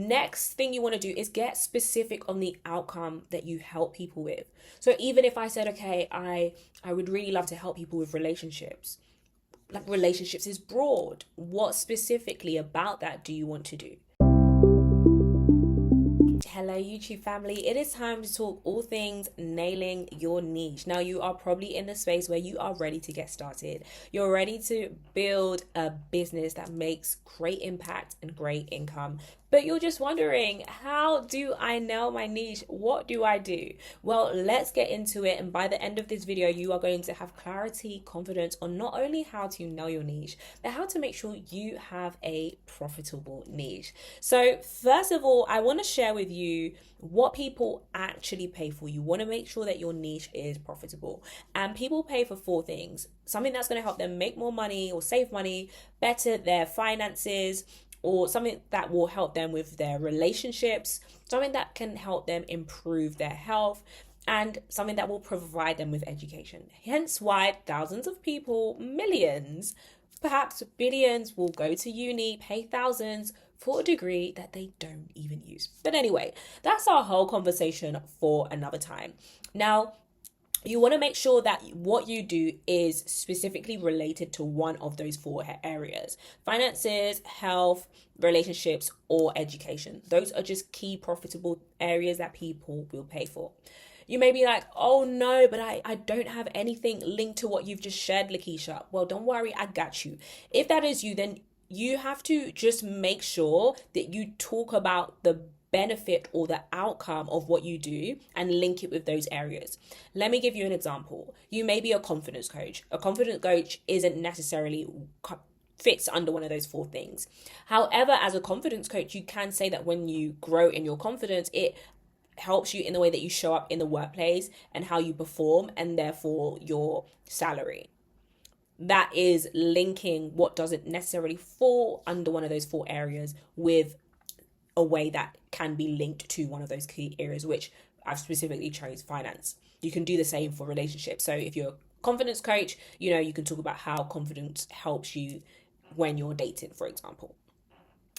Next thing you want to do is get specific on the outcome that you help people with. So even if I said, okay, I would really love to help people with relationships. Like, relationships is broad. What specifically about that do you want to do? Hello, YouTube family. It is time to talk all things nailing your niche. Now, you are probably in the space where you are ready to get started. You're ready to build a business that makes great impact and great income. But you're just wondering, how do I nail my niche? What do I do? Well, let's get into it. And by the end of this video, you are going to have clarity, confidence on not only how to nail your niche, but how to make sure you have a profitable niche. So first of all, I want to share with you what people actually pay for. You want to make sure that your niche is profitable. And people pay for four things: something that's going to help them make more money or save money, better their finances, or something that will help them with their relationships, something that can help them improve their health, and something that will provide them with education. Hence why thousands of people, millions, perhaps billions, will go to uni, pay thousands for a degree that they don't even use. But anyway, that's our whole conversation for another time. Now, you want to make sure that what you do is specifically related to one of those four areas: finances, health, relationships, or education. Those are just key profitable areas that people will pay for. You may be like, oh no, but I don't have anything linked to what you've just shared, Lakeisha. Well, don't worry, I got you. If that is you, then you have to just make sure that you talk about the benefit or the outcome of what you do and link it with those areas. Let me give you an example. You may be a confidence coach. A confidence coach isn't necessarily fits under one of those four things. However, as a confidence coach, you can say that when you grow in your confidence, it helps you in the way that you show up in the workplace and how you perform, and therefore your salary. That is linking what doesn't necessarily fall under one of those four areas with a way that can be linked to one of those key areas, which I've specifically chose finance. You can do the same for relationships. So if you're a confidence coach, you can talk about how confidence helps you when you're dating, for example.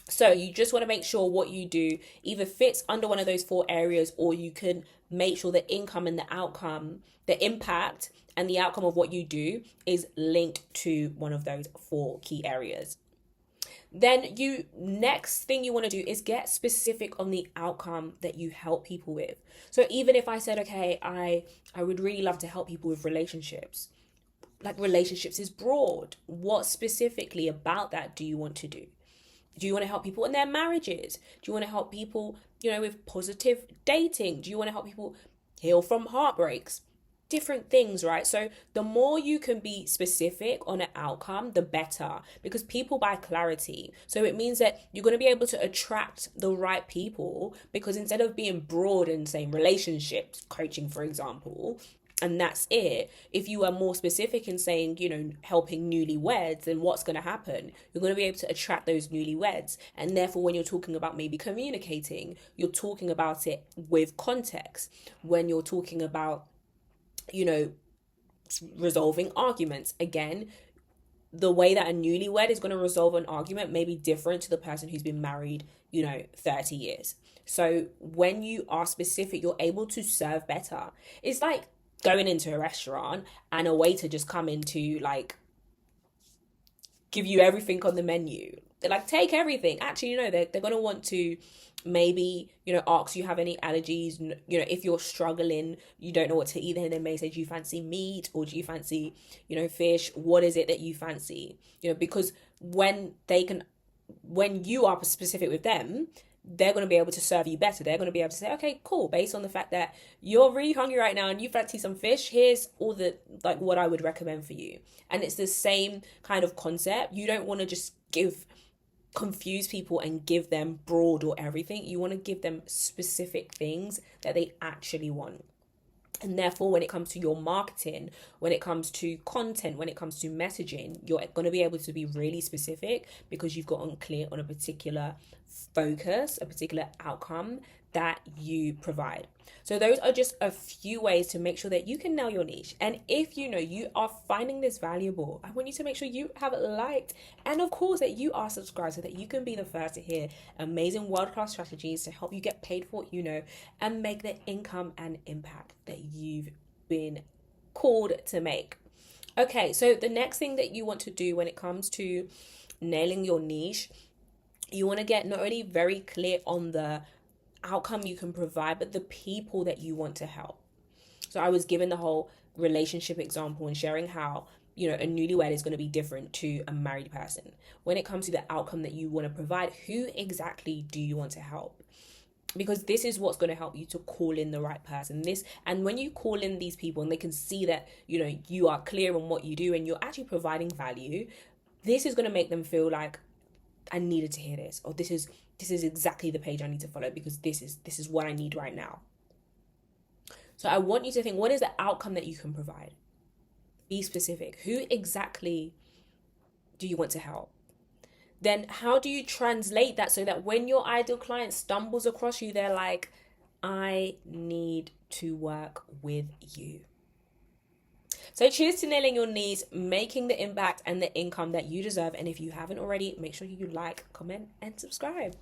So you just want to make sure what you do either fits under one of those four areas, or you can make sure the income and the outcome, the impact and the outcome of what you do is linked to one of those four key areas. Then next thing you want to do is get specific on the outcome that you help people with. So even if I said, okay, I would really love to help people with relationships. Like, relationships is broad. What specifically about that do you want to do? Do you want to help people in their marriages? Do you want to help people, with positive dating? Do you want to help people heal from heartbreaks? Different things, right? So the more you can be specific on an outcome, the better, because people buy clarity. So it means that you're going to be able to attract the right people, because instead of being broad and saying relationships coaching, for example, and that's it, if you are more specific in saying, helping newlyweds, then what's going to happen? You're going to be able to attract those newlyweds. And therefore, when you're talking about maybe communicating, you're talking about it with context. When you're talking about resolving arguments, again, the way that a newlywed is going to resolve an argument may be different to the person who's been married 30 years. So when you are specific, you're able to serve better. It's like going into a restaurant and a waiter just come in to give you everything on the menu. They're like, take everything. Actually, they're going to want to maybe, ask you have any allergies. If you're struggling, you don't know what to eat, then they may say, do you fancy meat, or do you fancy, fish? What is it that you fancy? Because when you are specific with them, they're going to be able to serve you better. They're going to be able to say, okay, cool. Based on the fact that you're really hungry right now and you fancy some fish, here's all the, what I would recommend for you. And it's the same kind of concept. You don't want to just confuse people and give them broad or everything. You want to give them specific things that they actually want. And therefore, when it comes to your marketing, when it comes to content, when it comes to messaging, you're going to be able to be really specific, because you've gotten clear on a particular focus, a particular outcome that you provide. So those are just a few ways to make sure that you can nail your niche. And if you know you are finding this valuable, I want you to make sure you have liked and of course that you are subscribed so that you can be the first to hear amazing world-class strategies to help you get paid for what you know and make the income and impact that you've been called to make. Okay, so the next thing that you want to do when it comes to nailing your niche, you want to get not only very clear on the outcome you can provide, but the people that you want to help. So I was given the whole relationship example and sharing how, you know, a newlywed is going to be different to a married person. When it comes to the outcome that you want to provide, who exactly do you want to help? Because this is what's going to help you to call in the right person. And when you call in these people and they can see that, you know, you are clear on what you do and you're actually providing value, this is going to make them feel like, I needed to hear this, or this is exactly the page I need to follow because this is what I need right now. So I want you to think, what is the outcome that you can provide? Be specific. Who exactly do you want to help? Then how do you translate that so that when your ideal client stumbles across you, they're like, I need to work with you. So cheers to nailing your needs, making the impact and the income that you deserve. And if you haven't already, make sure you like, comment, and subscribe.